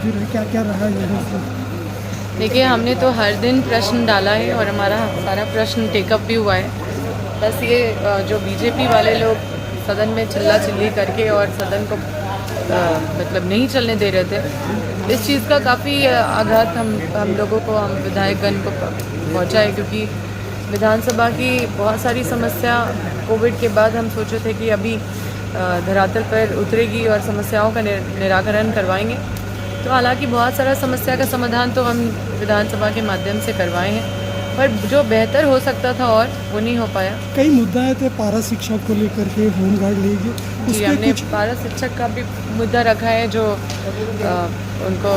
तस्वीर है, क्या क्या रहा है? देखिए, हमने तो हर दिन प्रश्न डाला है और हमारा सारा प्रश्न टेकअप भी हुआ है। बस ये जो बीजेपी वाले लोग सदन में चिल्ला चिल्ली करके और सदन को मतलब नहीं चलने दे रहे थे, इस चीज़ का काफ़ी आघात हम लोगों को, हम विधायकगण को पहुंचा है, क्योंकि विधानसभा की बहुत सारी समस्या कोविड के बाद हम सोचे थे कि अभी धरातल पर उतरेगी और समस्याओं का निराकरण करवाएंगे। तो हालांकि बहुत सारा समस्या का समाधान तो हम विधानसभा के माध्यम से करवाए हैं, पर जो बेहतर हो सकता था और वो नहीं हो पाया। कई मुद्दे थे पारा शिक्षक को लेकर के, होमगार्ड लेके जी, हमने पारा शिक्षक का भी मुद्दा रखा है, जो उनको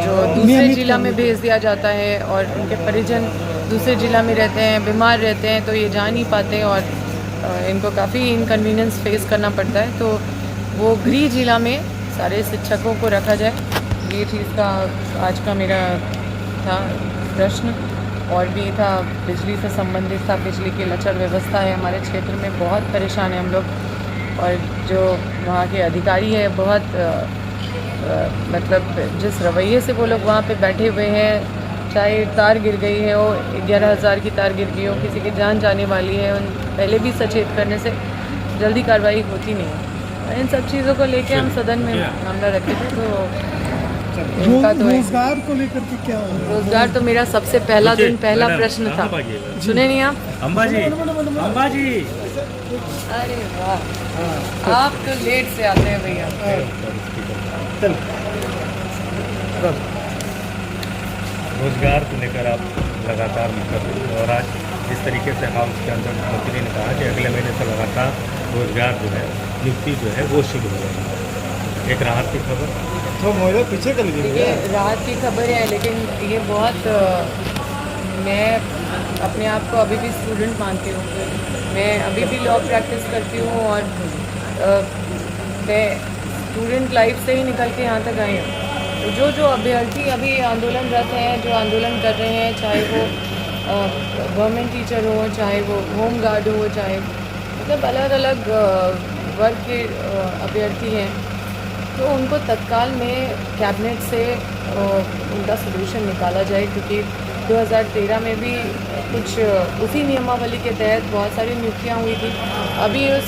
जो दूसरे जिला में भेज दिया जाता है और उनके परिजन दूसरे जिला में रहते हैं, बीमार रहते हैं, तो ये जा नहीं पाते और इनको काफ़ी इनकन्वीनियंस फेस करना पड़ता है। तो वो गृह जिला में सारे शिक्षकों को रखा जाए, ये चीज़ का आज का मेरा था प्रश्न। और भी था, बिजली से संबंधित था, बिजली की लचर व्यवस्था है हमारे क्षेत्र में, बहुत परेशान है हम लोग। और जो वहाँ के अधिकारी है बहुत मतलब जिस रवैये से वो लोग वहाँ पे बैठे हुए हैं, चाहे तार गिर गई है, वो 11,000 की तार गिर गई हो, किसी की जान जाने वाली है, उन पहले भी सचेत करने से जल्दी कार्रवाई होती नहीं है। इन सब चीज़ों को लेके हम सदन में मामला रखे थे। तो इनका तो रोजगार को लेकर के क्या हो? रोजगार तो मेरा सबसे पहला दिन पहला प्रश्न था। सुने नहीं आप? अंबाजी, अंबाजी। अरे वाह, आप तो लेट से आते हैं भैया। रोजगार को लेकर आप लगातार कर रहे हैं और आज जिस तरीके से हाउस के अंदर मंत्री ने कहा कि अगले महीने से लगातार रोजगार जो है, नियुक्ति जो है वो शुरू हो रही है, एक राहत की खबर। तो मोबाइल पीछे कर लीजिए। ये राहत की खबर है, लेकिन ये बहुत मैं अपने आप को अभी भी स्टूडेंट मानती हूँ। मैं अभी भी लॉ प्रैक्टिस करती हूँ और मैं स्टूडेंट लाइफ से ही निकल के यहाँ तक आई हूँ। तो जो अभ्यर्थी अभी आंदोलनरत हैं, जो आंदोलन कर रहे हैं, चाहे वो गवर्नमेंट टीचर हो, चाहे वो होम गार्ड हो, चाहे मतलब अलग अलग वर्ग के अभ्यर्थी हैं, तो उनको तत्काल में कैबिनेट से उनका सलूशन निकाला जाए, क्योंकि 2013 में भी कुछ उसी नियमावली के तहत बहुत सारी नियुक्तियाँ हुई थी। अभी उस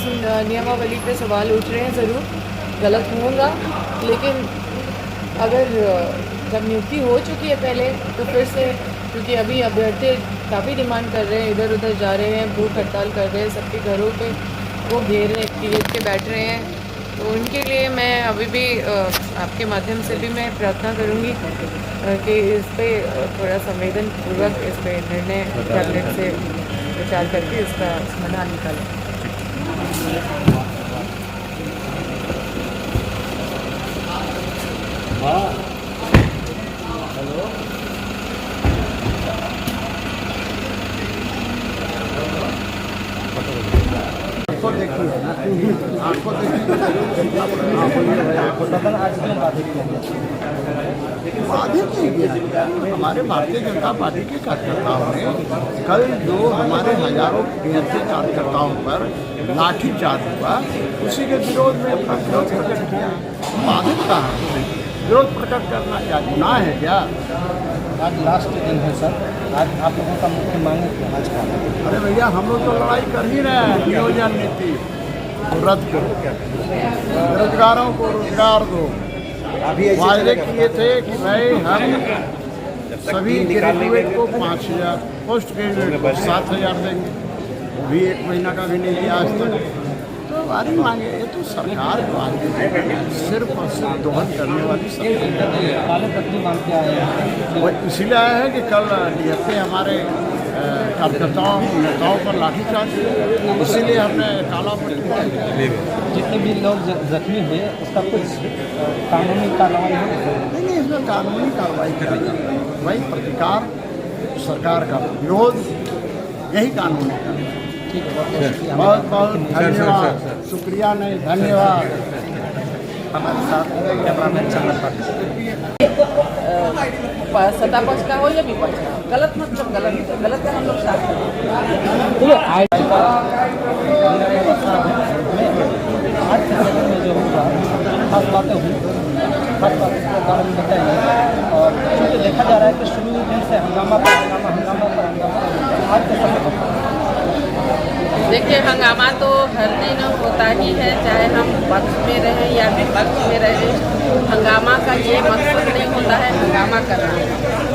नियमावली पे सवाल उठ रहे हैं, ज़रूर गलत होगा, लेकिन अगर जब नियुक्ति हो चुकी है पहले, तो फिर से, क्योंकि अभी अभ्यर्थी काफ़ी डिमांड कर रहे हैं, इधर उधर जा रहे हैं, भूख हड़ताल कर रहे हैं, सबके घरों पे वो घेर के बैठ रहे हैं, तो उनके लिए मैं अभी भी आपके माध्यम से भी मैं प्रार्थना करूंगी कि इस पे थोड़ा संवेदनपूर्वक इस पे निर्णय कैबिनेट से विचार करके इसका समाधान निकालें। हेलो, आपको देखिए ना, आपको बाधित नहीं किया। हमारे भारतीय जनता पार्टी के कार्यकर्ताओं ने कल जो हमारे हजारों बीएसपी कार्यकर्ताओं पर लाठीचार्ज हुआ, उसी के विरोध में अपना विरोध प्रकट किया। बाधित कहाँ? विरोध प्रकट करना क्या गुनाह है क्या? आज लास्ट दिन है सर, आज आप लोगों का मुख्य मांग है आज का। अरे भैया, हम लोग तो लड़ाई कर ही रहे हैं, नियोजन नीति रद्द करो, बेरोजगारों को रोजगार दो। वायदे किए थे कि भाई हम सभी ग्रेजुएट को 5,000, पोस्ट ग्रेजुएट को 7,000 देंगे, वो भी 1 महीना का भी नहीं दिया आज तक। तो हमारी मांगे, ये तो सरकार की मांगे, सिर्फ और सिर्फ दोहन करने वाली सरकार। काले पट्टी मांग के आए हैं, वो इसलिए आया है कि कल डीएफए हमारे कार्यकर्ताओं नेताओं पर लाठीचार्ज किया, इसीलिए हमने काला पट्टी मांग किया। जितने भी लोग जख्मी हुए उसका कुछ कानूनी कार्रवाई हो? नहीं, इसमें कानूनी कार्रवाई करेगा वही प्रतिकार, सरकार का विरोध, यही कानूनी कार्रवाई। ठीक है, बहुत बहुत धन्यवाद, शुक्रिया नहीं धन्यवाद। हमारे साथ कैमरामैन चंदन पाटिल। सत्ता पक्ष का हो या विपक्ष का, गलत मतलब गलत का हम लोग साथ करें। आज के समय में जो होगा खास बातें हुई, खास बात इसके बारे में बताइए। और क्योंकि देखा जा रहा है कि शुरू दिन से हंगामा पर हंगामा, हंगामा पर हंगामा, आज कैसा लगा? देखिए, हंगामा तो हर दिन होता ही है, चाहे हम पक्ष में रहें या विपक्ष में रहें। हंगामा का ये मकसद नहीं होता है हंगामा करना।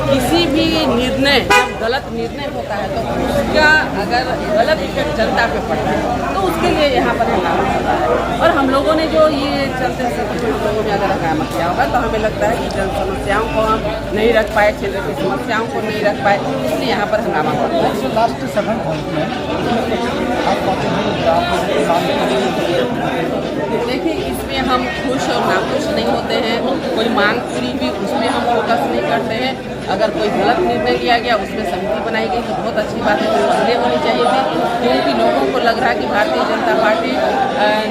किसी भी निर्णय, जब गलत निर्णय होता है तो उसका अगर गलत इफेक्ट जनता पे पड़ता है तो उसके लिए यहाँ पर हंगामा होता है। और हम लोगों ने जो ये चलते हम लोगों ने अगर हंगामा किया होगा तो हमें लगता है कि जन समस्याओं को हम नहीं रख पाए, क्षेत्र की समस्याओं को नहीं रख पाए, इसलिए यहाँ पर हंगामा होता है। जो लास्ट 7 देखिए, इसमें हम खुश और नाखुश नहीं होते हैं। कोई मांग पूरी हुई उसमें हम फोकस नहीं करते हैं। अगर कोई गलत निर्णय लिया गया, उसमें समिति बनाई गई तो बहुत अच्छी बात है, तो पहले होनी चाहिए थी। क्योंकि लोगों को लग रहा है कि भारतीय जनता पार्टी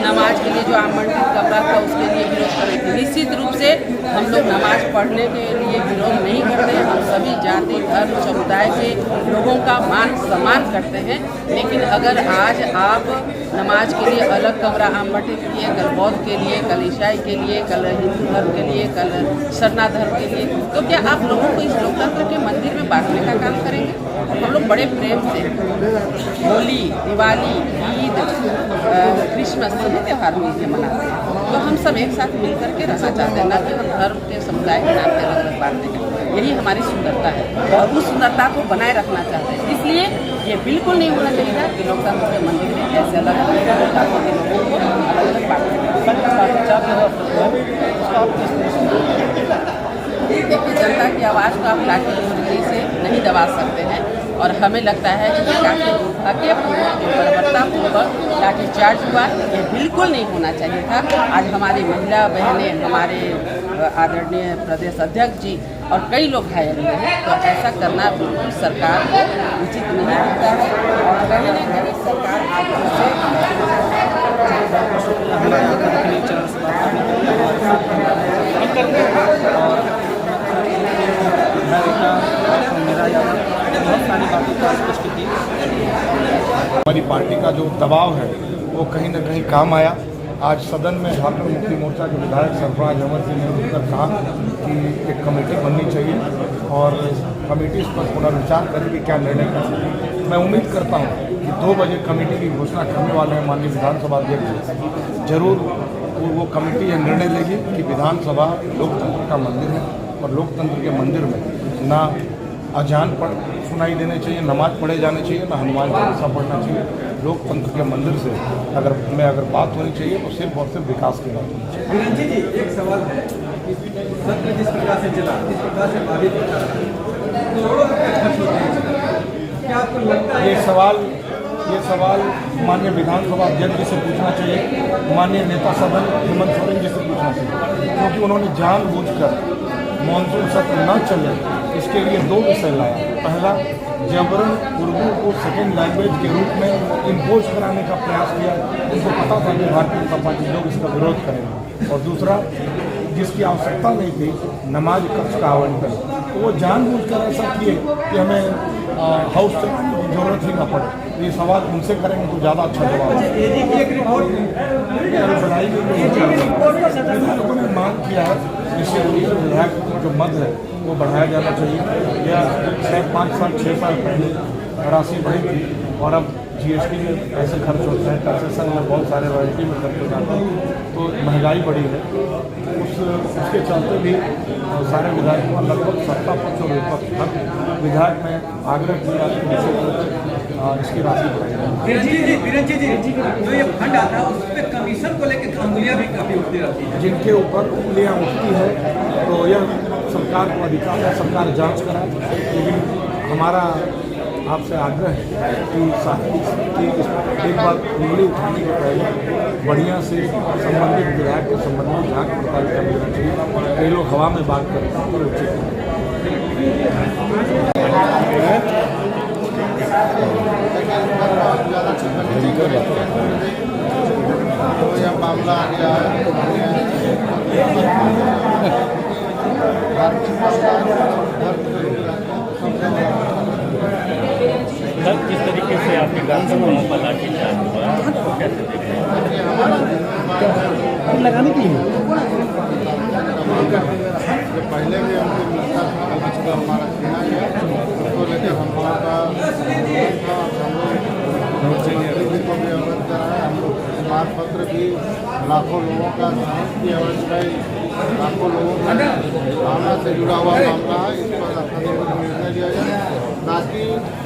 नमाज के लिए जो आमंत्रित कमरा था उसके लिए विरोध कर रही थी। निश्चित रूप से हम लोग नमाज पढ़ने के लिए विरोध नहीं करते हैं। हम सभी जाति, धर्म, समुदाय के लोगों का मान सम्मान करते हैं। लेकिन अगर आज आप नमाज के लिए अलग कमरा आवंटित किए, कल बौद्ध के लिए, कल ईसाई के लिए, कल हिंदू धर्म के लिए, कल सरना धर्म के लिए, तो क्या आप लोगों को इस लोकतंत्र के मंदिर में बांटने का काम करेंगे? हम लोग बड़े प्रेम से होली, दिवाली, ईद, क्रिसमस सभी त्यौहार मिलकर मनाते हैं। तो हम सब एक साथ मिल करके रहना चाहते हैं, ना कि हम धर्म के समुदाय के नाम पे अलग बांटते हैं। यही हमारी सुंदरता है और उस सुंदरता को बनाए रखना चाहते हैं। इसलिए ये बिल्कुल नहीं होना चाहिए था कि लोकतंत्र के मंदिर में ऐसे अलग अलग लोगों को अलग अलग बांटते हैं। देखिए, जनता की आवाज़ को आप लाठी डंडे से नहीं दबा सकते हैं और हमें लगता है कि ये काफ़ी दुर्भाग्यपूर्ण, जो बर्बरतापूर्वक लाठीचार्ज हुआ, ये बिल्कुल नहीं होना चाहिए था। आज हमारी महिला बहनें, हमारे आदरणीय प्रदेश अध्यक्ष जी और कई लोग घायल हुए हैं, तो ऐसा करना बिल्कुल सरकार को उचित नहीं होता है। और कहीं न कहीं सरकार आज हमारी पार्टी का जो दबाव है वो कहीं न कहीं काम आया। आज सदन में झारखंड मुक्ति मोर्चा के विधायक सरफराज अहमद जी ने उठकर कहा कि एक कमेटी बननी चाहिए और कमेटी इस पर पुनर्विचार करेगी क्या निर्णय कर सकती। मैं उम्मीद करता हूँ कि 2 बजे कमेटी की घोषणा करने वाले हैं माननीय विधानसभा अध्यक्ष। जरूर वो कमेटी यह निर्णय लेगी कि विधानसभा लोकतंत्र का मंदिर है और लोकतंत्र के मंदिर में ना अजान पढ़ सुनाई देने चाहिए, नमाज पढ़े जाने चाहिए, ना हनुमान चालीसा पढ़ना चाहिए। लोकतंत्र के मंदिर से अगर बात होनी चाहिए तो सिर्फ और सिर्फ विकास की बात होनी चाहिए। जी एक सवाल है, सत्र जिस प्रकार से चला, जिस प्रकार से बाधित होता है, क्या आपको लगता है? ये सवाल माननीय विधानसभा अध्यक्ष जी से पूछना चाहिए, माननीय नेता सदन हेमंत सोरेन जी से पूछना चाहिए, क्योंकि उन्होंने जानबूझकर मानसून सत्र न चले इसके लिए 2 विषय लाया। पहला, जबरन उर्दू को सेकेंड लैंग्वेज के रूप में इम्पोज कराने का प्रयास किया। उनको पता था कि भारतीय जनता पार्टी लोग इसका विरोध करेंगे। और दूसरा, जिसकी आवश्यकता नहीं थी, नमाज कक्ष का आवंटन, तो वो जानबूझकर ऐसा किए कि हमें हाउस चलाने की जरूरत ही न पड़े। तो ये सवाल उनसे करेंगे तो ज़्यादा अच्छा जवाब है। विधायकों ने मांग किया है निश्चित रूप से विधायक जो मद है वो बढ़ाया जाना चाहिए। यह 5 साल 6 साल पहले राशि बढ़ी थी और अब जीएसटी में पैसे खर्च होते हैं, कंसेशन में बहुत सारे रॉयल्टी में खर्च हो जाते हैं, तो महंगाई बढ़ी है। उसके चलते भी सारे विधायकों का लगभग सत्ता पक्ष और विपक्ष हर विधायक ने आग्रह किया कि निश्चित रूप से इसकी राशि बढ़ाई। वीरेंद्र जी जो ये फंड आता है उस पर कमीशन को लेकर अंगुलियां भी काफ़ी उठती रहती है। जिनके ऊपर उंगलियां उठती है तो यह सरकार को अधिकार है, सरकार जांच कराए। लेकिन हमारा आपसे आग्रह है कि एक बार उंगली उठाने के पहले बढ़िया से संबंधित विधायक के संबंध में जांच पड़ताल कर लेना चाहिए। कई लोग हवा में बात करते हैं और उचित मामला आ गया सर, किस तरीके से आपके विधानसभा पर लाठीचार्ज हुआ, तो कैसे देख रहे हैं? लगाने के लिए पहले भी हमसे मिलता था, जिसका हमारा चुना गया उसको लेकर हम लोगों का आंदोलन था। हम लोग मुख्यमंत्री जी को भी अवगत कराया। हम लोग प्रमाण पत्र भी लाखों लोगों का साहस की अवस्था, लाखों लोगों का भावना से जुड़ा हुआ मामला है। इस पर अपना निर्णय लिया जाए ताकि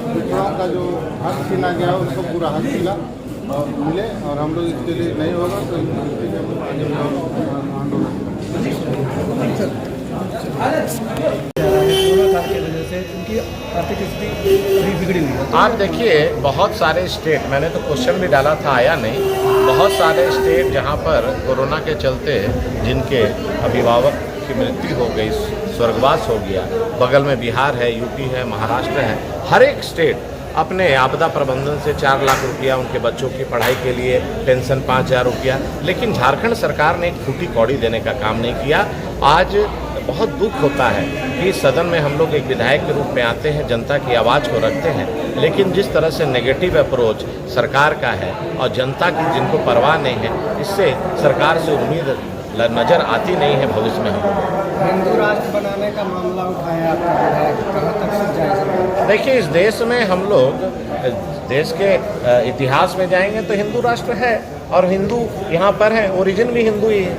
पिछड़ों का जो हक छीना गया है उसको पूरा हक मिला और मिले, और हम लोग इसके लिए नहीं होगा तो इसके लिए आंदोलन कोरोना काल की वजह से उनकी आर्थिक स्थिति थोड़ी बिगड़ी हुई है। आप देखिए, बहुत सारे स्टेट, मैंने तो क्वेश्चन भी डाला था, आया नहीं, बहुत सारे स्टेट जहां पर कोरोना के चलते जिनके अभिभावक की मृत्यु हो गई, स्वर्गवास हो गया, बगल में बिहार है, यूपी है, महाराष्ट्र है, हर एक स्टेट अपने आपदा प्रबंधन से 4 लाख रुपया उनके बच्चों की पढ़ाई के लिए, पेंशन 5,000 रुपया, लेकिन झारखंड सरकार ने एक फूटी कौड़ी देने का काम नहीं किया। आज बहुत दुख होता है कि सदन में हम लोग एक विधायक के रूप में आते हैं, जनता की आवाज़ को रखते हैं, लेकिन जिस तरह से नेगेटिव अप्रोच सरकार का है और जनता की जिनको परवाह नहीं है, इससे सरकार से उम्मीद नज़र आती नहीं है भविष्य में। हम हिंदू राष्ट्र बनाने का मामला उठाया आपका विधायक, कहाँ तक जाए? देखिए, इस देश में हम लोग देश के इतिहास में जाएंगे तो हिंदू राष्ट्र है और हिंदू यहाँ पर है, ओरिजिन भी हिंदू ही है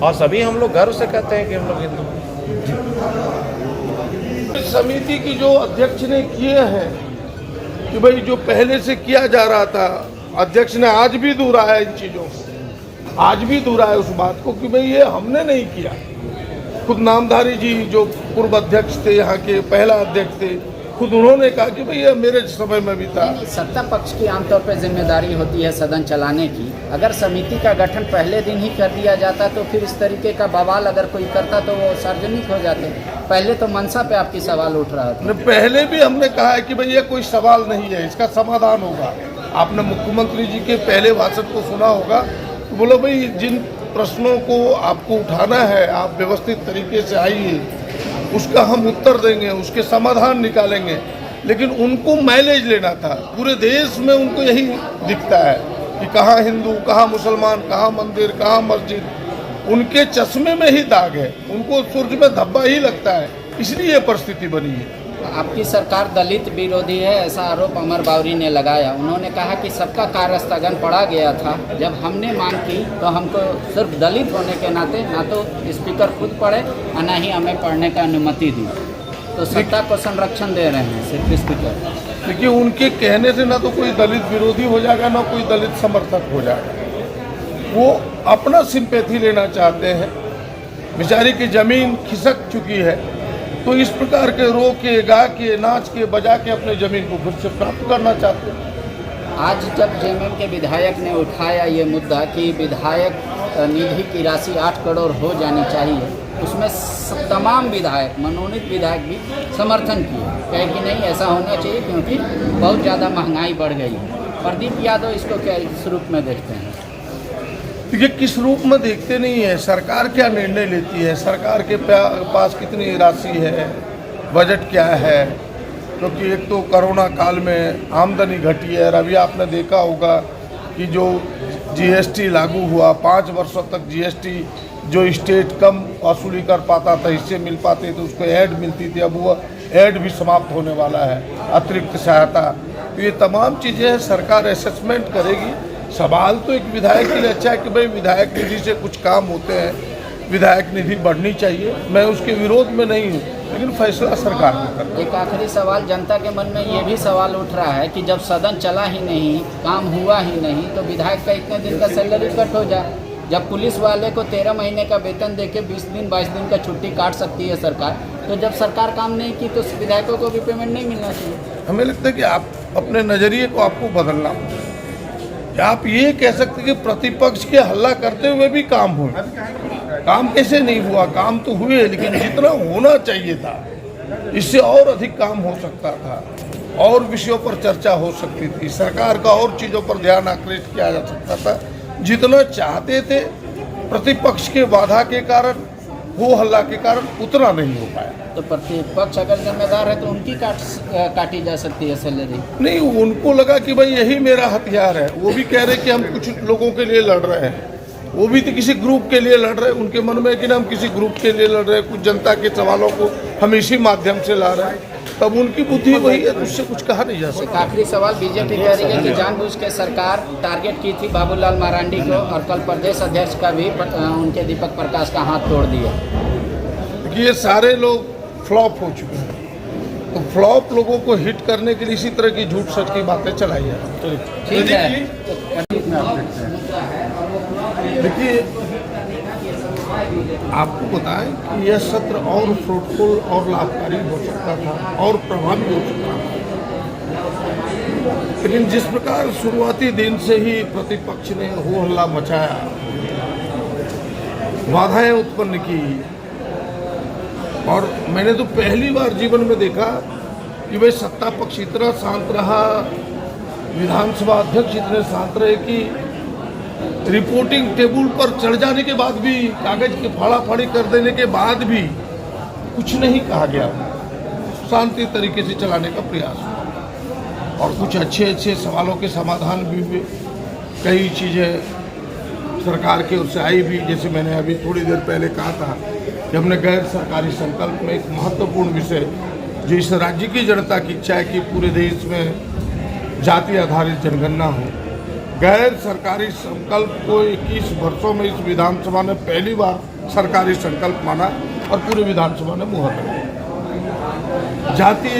और सभी हम लोग गर्व से कहते हैं कि हम लोग हिंदू हैं। समिति की जो अध्यक्ष ने किए हैं कि भाई जो पहले से किया जा रहा था, अध्यक्ष ने आज भी दोहराया इन चीज़ों को, आज भी दोहराया उस बात को कि भाई ये हमने नहीं किया। खुद नामधारी जी जो पूर्व अध्यक्ष थे, यहाँ के पहला अध्यक्ष थे, खुद उन्होंने कहा कि भाई ये मेरे समय में भी था। सत्ता पक्ष की आमतौर पर जिम्मेदारी होती है सदन चलाने की। अगर समिति का गठन पहले दिन ही कर दिया जाता तो फिर इस तरीके का बवाल अगर कोई करता तो वो सार्वजनिक हो जाते। पहले तो मनसा पे आपकी सवाल उठ रहा था। पहले भी हमने कहा है कि भाई ये कोई सवाल नहीं है, इसका समाधान होगा। आपने मुख्यमंत्री जी के पहले भाषण को सुना होगा, तो बोलो भाई जिन प्रश्नों को आपको उठाना है आप व्यवस्थित तरीके से आइए, उसका हम उत्तर देंगे, उसके समाधान निकालेंगे। लेकिन उनको माइलेज लेना था, पूरे देश में उनको यही दिखता है कि कहाँ हिंदू, कहाँ मुसलमान, कहाँ मंदिर, कहाँ मस्जिद। उनके चश्मे में ही दाग है, उनको सूर्य में धब्बा ही लगता है, इसलिए ये परिस्थिति बनी है। आपकी सरकार दलित विरोधी है, ऐसा आरोप अमर बावरी ने लगाया। उन्होंने कहा कि सबका कार्य स्थगन पड़ा गया था। जब हमने मांग की तो हमको सिर्फ दलित होने के नाते ना तो स्पीकर खुद पढ़े और ना ही हमें पढ़ने का अनुमति दी। तो सत्ता को संरक्षण दे रहे हैं सिर्फ स्पीकर। देखिए, उनके कहने से ना तो कोई दलित विरोधी हो जाएगा ना कोई दलित समर्थक हो जाएगा। वो अपना सिंपैथी लेना चाहते हैं। बेचारी की ज़मीन खिसक चुकी है, तो इस प्रकार के रो के, गा के, नाच के, बजा के अपने ज़मीन को फिर से प्राप्त करना चाहते हैं। आज जब जेएमएम के विधायक ने उठाया ये मुद्दा कि विधायक निधि की राशि 8 करोड़ हो जानी चाहिए, उसमें तमाम विधायक, मनोनीत विधायक भी समर्थन किए, कहे कि नहीं ऐसा होना चाहिए क्योंकि बहुत ज़्यादा महंगाई बढ़ गई है। प्रदीप यादव इसको क्या इस रूप में देखते हैं? ये किस रूप में देखते नहीं है, सरकार क्या निर्णय लेती है, सरकार के पास कितनी राशि है, बजट क्या है। क्योंकि एक तो कोरोना काल में आमदनी घटी है, और अभी आपने देखा होगा कि जो जीएसटी लागू हुआ, 5 वर्षों तक जीएसटी जो स्टेट कम वसूली कर पाता था, हिस्से मिल पाते थे, उसको ऐड मिलती थी, अब वो ऐड भी समाप्त होने वाला है, अतिरिक्त सहायता। तो ये तमाम चीज़ें सरकार असेसमेंट करेगी। सवाल तो एक विधायक के लिए अच्छा है कि भाई विधायक निधि से कुछ काम होते हैं, विधायक निधि बढ़नी चाहिए, मैं उसके विरोध में नहीं हूँ, लेकिन फैसला सरकार को करना। एक आखिरी सवाल, जनता के मन में ये भी सवाल उठ रहा है कि जब सदन चला ही नहीं, काम हुआ ही नहीं, तो विधायक का इतने दिन का सैलरी कट हो जाए। जब पुलिस वाले को 13 महीने का वेतन देके 20 दिन 22 दिन का छुट्टी काट सकती है सरकार, तो जब सरकार काम नहीं की तो विधायकों को भी पेमेंट नहीं मिलना चाहिए। हमें लगता है कि आप अपने नज़रिए को आपको बदलना होगा। आप ये कह सकते कि प्रतिपक्ष के हल्ला करते हुए भी काम हुए, काम कैसे नहीं हुआ? काम तो हुए, लेकिन जितना होना चाहिए था इससे और अधिक काम हो सकता था, और विषयों पर चर्चा हो सकती थी, सरकार का और चीज़ों पर ध्यान आकृष्ट किया जा सकता था। जितना चाहते थे प्रतिपक्ष के बाधा के कारण, वो हल्ला के कारण उतना नहीं हो पाया। तो प्रतिपक्ष अगर जिम्मेदार है तो उनकी काटी जा सकती है सैलरी? नहीं, उनको लगा कि भाई यही मेरा हथियार है। वो भी कह रहे कि हम कुछ लोगों के लिए लड़ रहे हैं, वो भी तो किसी ग्रुप के लिए लड़ रहे हैं, उनके मन में है कि ना हम किसी ग्रुप के लिए लड़ रहे हैं, कुछ जनता के सवालों को हम इसी माध्यम से ला रहे हैं, तब उनकी बुद्धि वही है, उससे कुछ कहा नहीं जा एक सकता। आखिरी सवाल, बीजेपी कह रही है कि जानबूझ के सरकार टारगेट की थी बाबूलाल मरांडी को और कल प्रदेश अध्यक्ष का भी उनके दीपक प्रकाश का हाथ तोड़ दिया। ये सारे लोग फ्लॉप हो चुके हैं, तो फ्लॉप लोगों को हिट करने के लिए इसी तरह की झूठ सच की बातें चलाई जा रही हैं। ठीक है। देखिए, आपको बताएं कि यह सत्र और फ्रूटफुल और लाभकारी हो सकता था और प्रभावी हो सकता था, लेकिन जिस प्रकार शुरुआती दिन से ही प्रतिपक्ष ने हो हल्ला मचाया, बाधाएं उत्पन्न की, और मैंने तो पहली बार जीवन में देखा कि भाई सत्ता पक्ष इतना शांत रहा, विधानसभा अध्यक्ष इतने शांत रहे कि रिपोर्टिंग टेबल पर चढ़ जाने के बाद भी, कागज की फाड़ाफाड़ी कर देने के बाद भी कुछ नहीं कहा गया, शांति तरीके से चलाने का प्रयास हुआ और कुछ अच्छे अच्छे सवालों के समाधान भी हुए। कई चीज़ें सरकार की ओर से आई भी, जैसे मैंने अभी थोड़ी देर पहले कहा था कि हमने गैर सरकारी संकल्प में एक महत्वपूर्ण विषय जो इस राज्य की जनता की इच्छा है कि पूरे देश में जाति आधारित जनगणना हो, गैर सरकारी संकल्प को 21 वर्षों में इस विधानसभा ने पहली बार सरकारी संकल्प माना और पूरे विधानसभा ने मुहर लगाई। जाति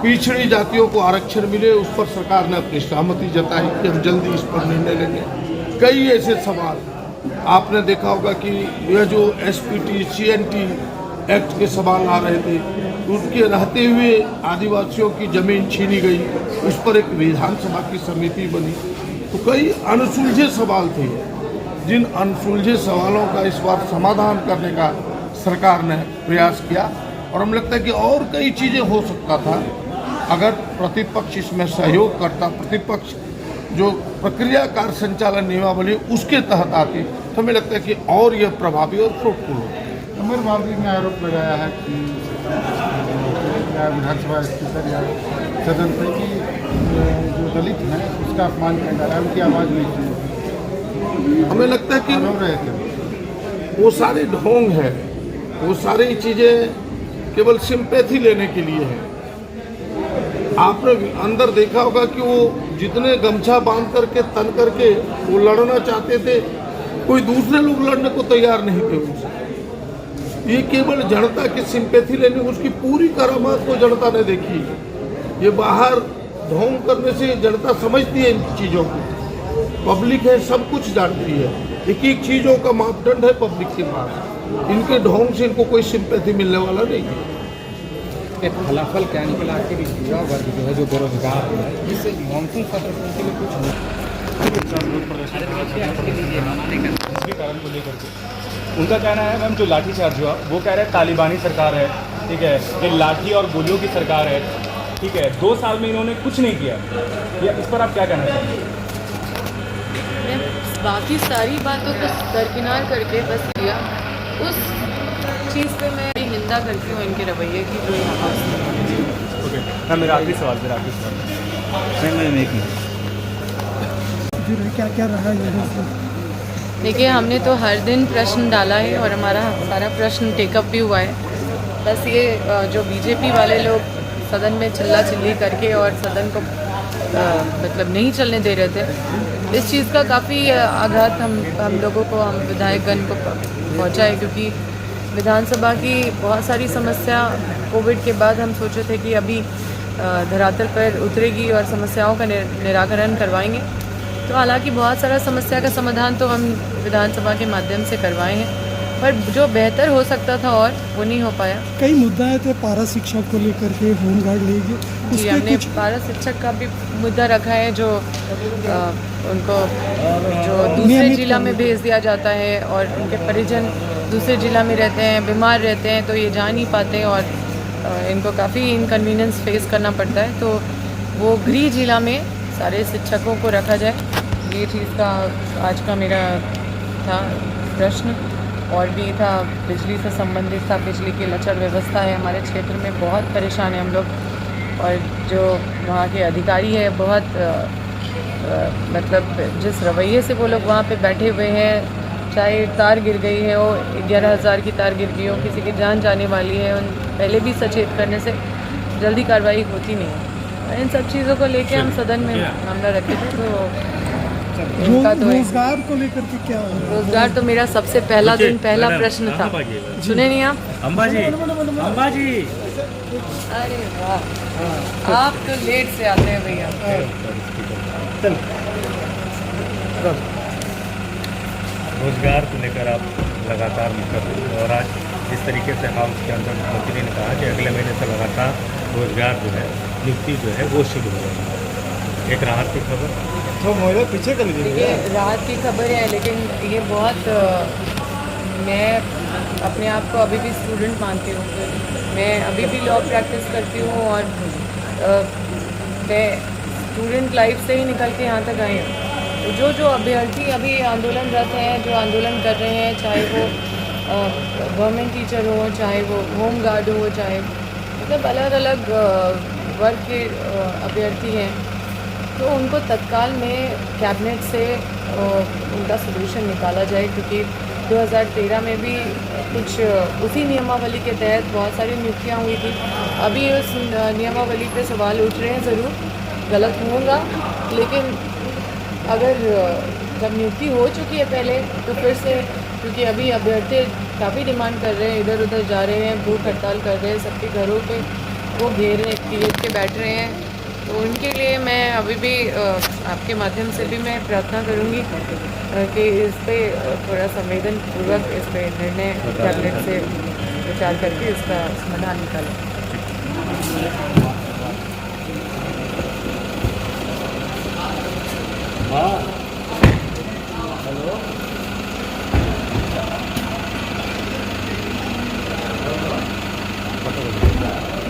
पिछड़ी जातियों को आरक्षण मिले, उस पर सरकार ने अपनी सहमति जताई कि हम जल्दी इस पर निर्णय लेंगे। कई ऐसे सवाल आपने देखा होगा कि यह जो एसपीटी सीएनटी एक्ट के सवाल आ रहे थे, उनके रहते हुए आदिवासियों की जमीन छीनी गई, उस पर एक विधानसभा की समिति बनी। तो कई अनसुलझे सवाल थे, जिन अनसुलझे सवालों का इस बार समाधान करने का सरकार ने प्रयास किया और हमें लगता है कि और कई चीज़ें हो सकता था अगर प्रतिपक्ष इसमें सहयोग करता। प्रतिपक्ष जो प्रक्रिया कार्य संचालन नियमावली उसके तहत आती, तो हमें लगता है कि और यह प्रभावी और फ्रूटफुल हो। अमर बाबरी ने आरोप लगाया है कि विधानसभा स्पीकर या सदन से कि जो दलित हैं उसका अपमान किया जा रहा है, उनकी आवाज़ नहीं सुनी। हमें लगता है कि हो रहे थे वो सारे ढोंग हैं, वो सारी चीज़ें केवल सिंपैथी लेने के लिए हैं। आपने अंदर देखा होगा कि वो जितने गमछा बांध करके तन करके वो लड़ना चाहते थे, कोई दूसरे लोग लड़ने को तैयार नहीं थे उनसे। ये केवल जनता की सिंपैथी लेने, उसकी पूरी करामात को जनता ने देखी। ये बाहर ढोंग करने से जनता समझती है इन चीज़ों को, पब्लिक है सब कुछ जानती है, एक एक चीज़ों का मापदंड है पब्लिक के पास। इनके ढोंग से इनको कोई सिंपैथी मिलने वाला नहीं है। फलाफल क्या निकला कि युवा वर्ग जो है जो बेरोजगार है, जिससे मानसून सत्र के लिए कुछ इसके कारण को लेकर के उनका कहना है मैम जो लाठीचार्ज हुआ वो कह रहे हैं तालिबानी सरकार है, ठीक है, ये लाठी और गोलियों की सरकार है, ठीक है, 2 साल में इन्होंने कुछ नहीं किया। या इस पर आप क्या कहना चाहेंगे? मैं बाकी सारी बातों को दरकिनार करके बस किया उस चीज़ पे मैं निंदा करती हूँ इनके रवैये की जो यहाँ ओके मैम, मेरा आखिरी सवाल क्या क्या रहा है? देखिए, हमने तो हर दिन प्रश्न डाला है और हमारा सारा प्रश्न टेकअप भी हुआ है। बस ये जो बीजेपी वाले लोग सदन में चिल्ला चिल्ली करके और सदन को मतलब नहीं चलने दे रहे थे, इस चीज़ का काफ़ी आघात हम लोगों को, हम विधायकगण को पहुंचा है, क्योंकि विधानसभा की बहुत सारी समस्या कोविड के बाद हम सोचे थे कि अभी धरातल पर उतरेगी और समस्याओं का निराकरण करवाएंगे। तो हालांकि बहुत सारा समस्या का समाधान तो हम विधानसभा के माध्यम से करवाए हैं, पर जो बेहतर हो सकता था और वो नहीं हो पाया। कई मुद्दे थे पारा शिक्षा को लेकर के, होमगार्ड लेगी, जी हमने पारा शिक्षक का भी मुद्दा रखा है, जो उनको जो दूसरे जिला में भेज दिया जाता है और उनके परिजन दूसरे जिला में रहते हैं, बीमार रहते हैं, तो ये जा नहीं पाते और इनको काफ़ी इनकन्वीनियंस फेस करना पड़ता है। तो वो गृह जिला में सारे शिक्षकों को रखा जाए, ये चीज़ का आज का मेरा था प्रश्न। और भी था, बिजली से संबंधित था, बिजली की लचर व्यवस्था है हमारे क्षेत्र में, बहुत परेशान है हम लोग, और जो वहाँ के अधिकारी है बहुत मतलब जिस रवैये से वो लोग वहाँ पे बैठे हुए हैं, चाहे तार गिर गई है वो 11,000 की तार गिर गई हो, किसी की जान जाने वाली है, उन पहले भी सचेत करने से जल्दी कार्रवाई होती नहीं है। इन सब चीज़ों को लेके हम सदन में मामला रखे थे। तो इनका तो रोजगार को लेकर के क्या हो रहा है? रोजगार तो मेरा सबसे पहला दिन पहला प्रश्न था। सुने नहीं आप? अंबाजी अंबाजी अरे वाह, आप तो लेट से आते हैं भैया। रोजगार को लेकर आप लगातार कर रहे हैं और आज जिस तरीके से हाउस के अंदर मंत्री ने कहा कि अगले महीने से लगातार रोजगार जो है नियुक्ति जो है वो शुरू हो रही है, एक राहत की खबर। तो मोबाइल पीछे कर लीजिए। देखिए, राहत की खबर है, लेकिन ये बहुत मैं अपने आप को अभी भी स्टूडेंट मानती हूँ। मैं अभी भी लॉ प्रैक्टिस करती हूँ और मैं स्टूडेंट लाइफ से ही निकल के यहाँ तक आई हूँ। तो जो अभ्यर्थी अभी आंदोलनरत हैं, जो आंदोलन कर रहे हैं, चाहे वो गवर्नमेंट टीचर हो, चाहे वो होम गार्ड हो, चाहे मतलब अलग अलग वर्ग के अभ्यर्थी हैं, तो उनको तत्काल में कैबिनेट से उनका सलूशन निकाला जाए, क्योंकि 2013 में भी कुछ उसी नियमावली के तहत बहुत सारी नियुक्तियाँ हुई थी। अभी उस नियमावली पे सवाल उठ रहे हैं, ज़रूर गलत होगा, लेकिन अगर जब नियुक्ति हो चुकी है पहले, तो फिर से, क्योंकि अभी अभ्यर्थी काफ़ी डिमांड कर रहे हैं, इधर उधर जा रहे हैं, भूख हड़ताल कर रहे हैं, सबके घरों पे वो घेर के बैठ रहे हैं, तो उनके लिए मैं अभी भी आपके माध्यम से भी मैं प्रार्थना करूंगी कि इस पे थोड़ा संवेदनपूर्वक इस पे निर्णय कैबिनेट से विचार करके इसका समाधान निकालें।